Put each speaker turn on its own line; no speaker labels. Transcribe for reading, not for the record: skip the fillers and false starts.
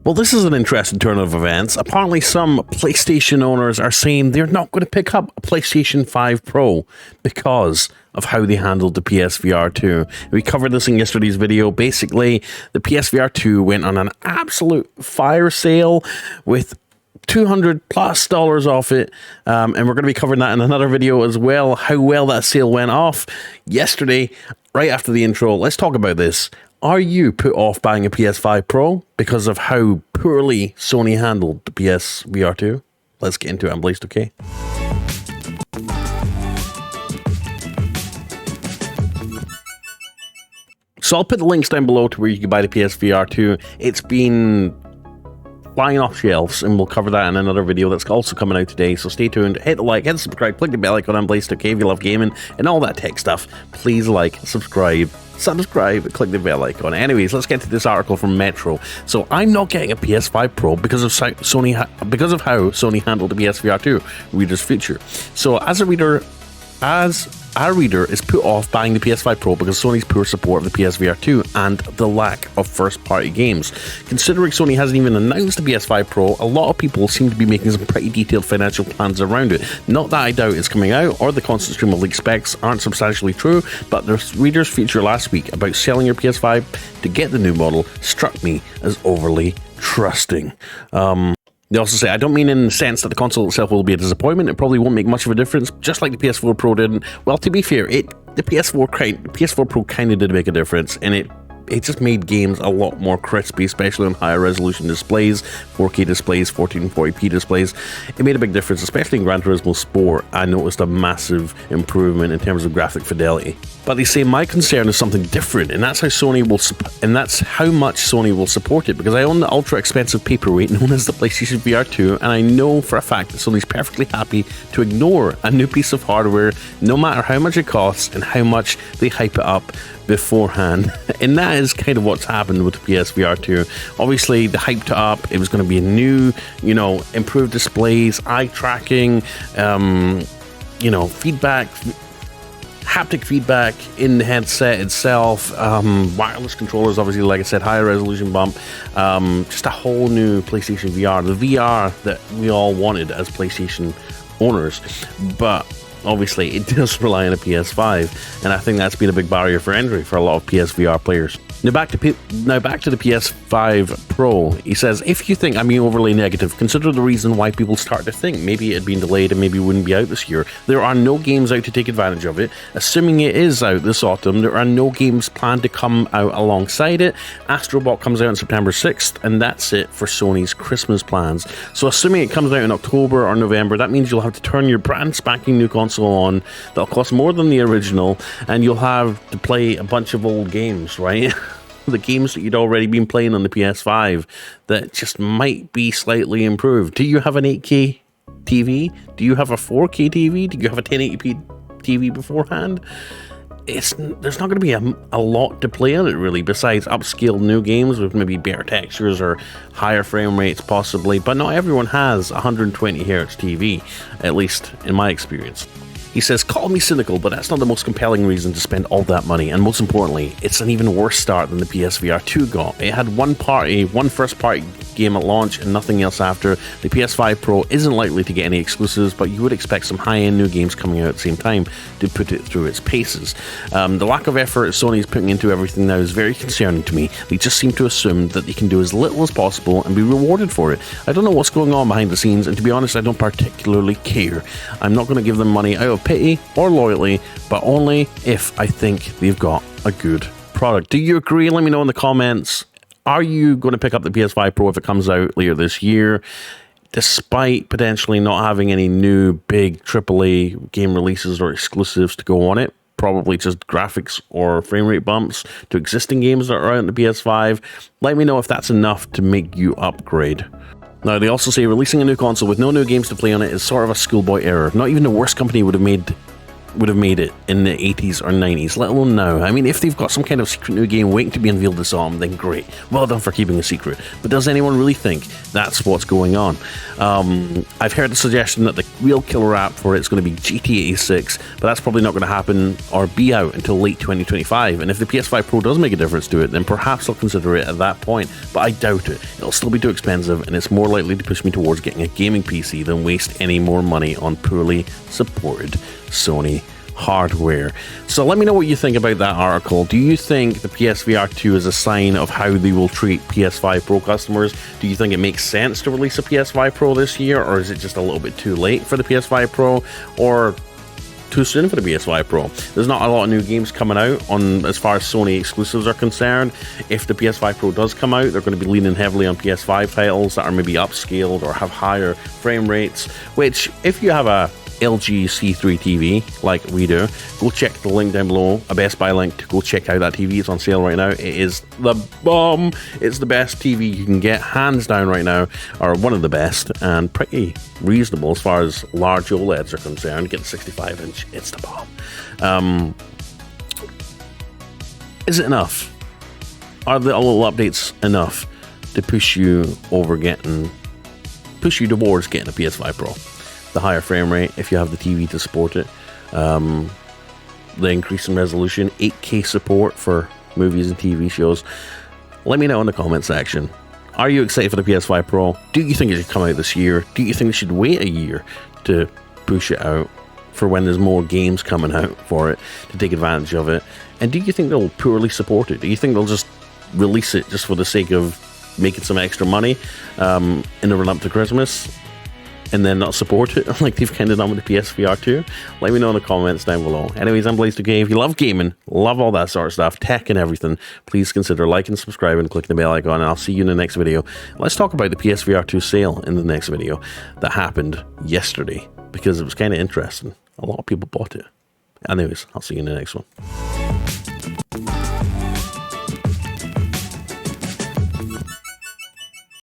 Well, this is an interesting turn of events. Apparently, some PlayStation owners are saying they're not going to pick up a PlayStation 5 Pro because of how they handled the PSVR 2. We covered this in yesterday's video. Basically, the PSVR 2 went on an absolute fire sale with $200+ off it, and we're going to be covering that in another video as well, how well that sale went off yesterday. Right after the intro, let's talk about this. Are you put off buying a PS5 Pro because of how poorly Sony handled the PSVR 2? Let's get into it. I'm Blazed, okay? So I'll put the links down below to where you can buy the PSVR 2. It's been flying off shelves, and we'll cover that in another video that's also coming out today. So stay tuned, hit the like, hit the subscribe, click the bell icon. I'm Blazed, okay? If you love gaming and all that tech stuff, please like, subscribe, click the bell icon. Anyways, let's get to this article from Metro. So I'm not getting a PS5 Pro because of how Sony handled the PSVR 2 reader's future. So as our reader is put off buying the PS5 Pro because of Sony's poor support of the PSVR 2 and the lack of first-party games. Considering Sony hasn't even announced the PS5 Pro, a lot of people seem to be making some pretty detailed financial plans around it. Not that I doubt it's coming out, or the constant stream of leaked specs aren't substantially true, but the reader's feature last week about selling your PS5 to get the new model struck me as overly trusting. They also say, I don't mean in the sense that the console itself will be a disappointment. It probably won't make much of a difference, just like the PS4 Pro didn't. Well, to be fair, the PS4 Pro kind of did make a difference, and it just made games a lot more crispy, especially on higher resolution displays, 4K displays, 1440p displays. It made a big difference, especially in Gran Turismo Sport. I noticed a massive improvement in terms of graphic fidelity. But they say my concern is something different, and that's how much Sony will support it, because I own the ultra expensive paperweight known as the PlayStation VR 2, and I know for a fact that Sony's perfectly happy to ignore a new piece of hardware, no matter how much it costs and how much they hype it up beforehand. And that is kind of what's happened with the PSVR 2. Obviously, they hyped it up. It was going to be a new, improved displays, eye tracking, feedback, haptic feedback in the headset itself, wireless controllers, obviously, like I said, higher resolution bump, just a whole new PlayStation VR, the VR that we all wanted as PlayStation owners. But obviously, it does rely on a PS5, and I think that's been a big barrier for entry for a lot of PSVR players. Now back to the PS5 Pro. He says, if you think I'm being overly negative, consider the reason why people start to think maybe it had been delayed and maybe it wouldn't be out this year. There are no games out to take advantage of it. Assuming it is out this autumn, there are no games planned to come out alongside it. Astro Bot comes out on September 6th, and that's it for Sony's Christmas plans. So assuming it comes out in October or November, that means you'll have to turn your brand spanking new console on. That'll cost more than the original, and you'll have to play a bunch of old games, right? The games that you'd already been playing on the PS5 that just might be slightly improved. Do you have an 8K TV? Do you have a 4K TV? Do you have a 1080p TV beforehand? There's not going to be a lot to play on it, really, besides upscaled new games with maybe better textures or higher frame rates, possibly. But not everyone has 120Hz TV, at least in my experience. He says, call me cynical, but that's not the most compelling reason to spend all that money. And most importantly, it's an even worse start than the PSVR 2 got. It had one first-party game at launch and nothing else after. The PS5 Pro isn't likely to get any exclusives, but you would expect some high-end new games coming out at the same time to put it through its paces. The lack of effort Sony's putting into everything now is very concerning to me. They just seem to assume that they can do as little as possible and be rewarded for it. I don't know what's going on behind the scenes, and to be honest, I don't particularly care. I'm not going to give them money out of pity or loyalty, but only if I think they've got a good product. Do you agree? Let me know in the comments. Are you going to pick up the PS5 Pro if it comes out later this year, despite potentially not having any new big AAA game releases or exclusives to go on it? Probably just graphics or frame rate bumps to existing games that are out on the PS5. Let me know if that's enough to make you upgrade. Now, they also say releasing a new console with no new games to play on it is sort of a schoolboy error. Not even the worst company would have made would have made it in the 80s or 90s, let alone now. I mean, if they've got some kind of secret new game waiting to be unveiled this autumn, then great. Well done for keeping a secret. But does anyone really think that's what's going on? I've heard the suggestion that the real killer app for it is going to be GTA 6, but that's probably not going to happen or be out until late 2025. And if the PS5 Pro does make a difference to it, then perhaps I'll consider it at that point. But I doubt it. It'll still be too expensive, and it's more likely to push me towards getting a gaming PC than waste any more money on poorly supported Sony hardware. So let me know what you think about that article. Do you think the PSVR 2 is a sign of how they will treat PS5 Pro customers? Do you think it makes sense to release a PS5 Pro this year, or is it just a little bit too late for the PS5 Pro, or too soon for the PS5 Pro? There's not a lot of new games coming out on as far as Sony exclusives are concerned. If the PS5 Pro does come out, they're going to be leaning heavily on PS5 titles that are maybe upscaled or have higher frame rates, which if you have a LG C3 TV like we do, go check the link down below, a Best Buy link to go check out that TV. It's on sale right now. It is the bomb. It's the best TV you can get, hands down right now, or one of the best, and pretty reasonable as far as large OLEDs are concerned. Get the 65-inch, it's the bomb. Is it enough? Are the little updates enough to push you towards getting a PS5 Pro? The higher frame rate, if you have the TV to support it, the increase in resolution, 8K support for movies and TV shows. Let me know in the comment section. Are you excited for the PS5 Pro? Do you think it should come out this year? Do you think they should wait a year to push it out for when there's more games coming out for it to take advantage of it? And do you think they'll poorly support it? Do you think they'll just release it just for the sake of making some extra money in the run-up to Christmas, and then not support it like they've kind of done with the PSVR 2? Let me know in the comments down below. Anyways, I'm Blaze2K. If you love gaming, love all that sort of stuff, tech and everything, please consider liking, subscribing, and clicking the bell icon, and I'll see you in the next video. Let's talk about the PSVR 2 sale in the next video that happened yesterday, because it was kind of interesting. A lot of people bought it. Anyways, I'll see you in the next one.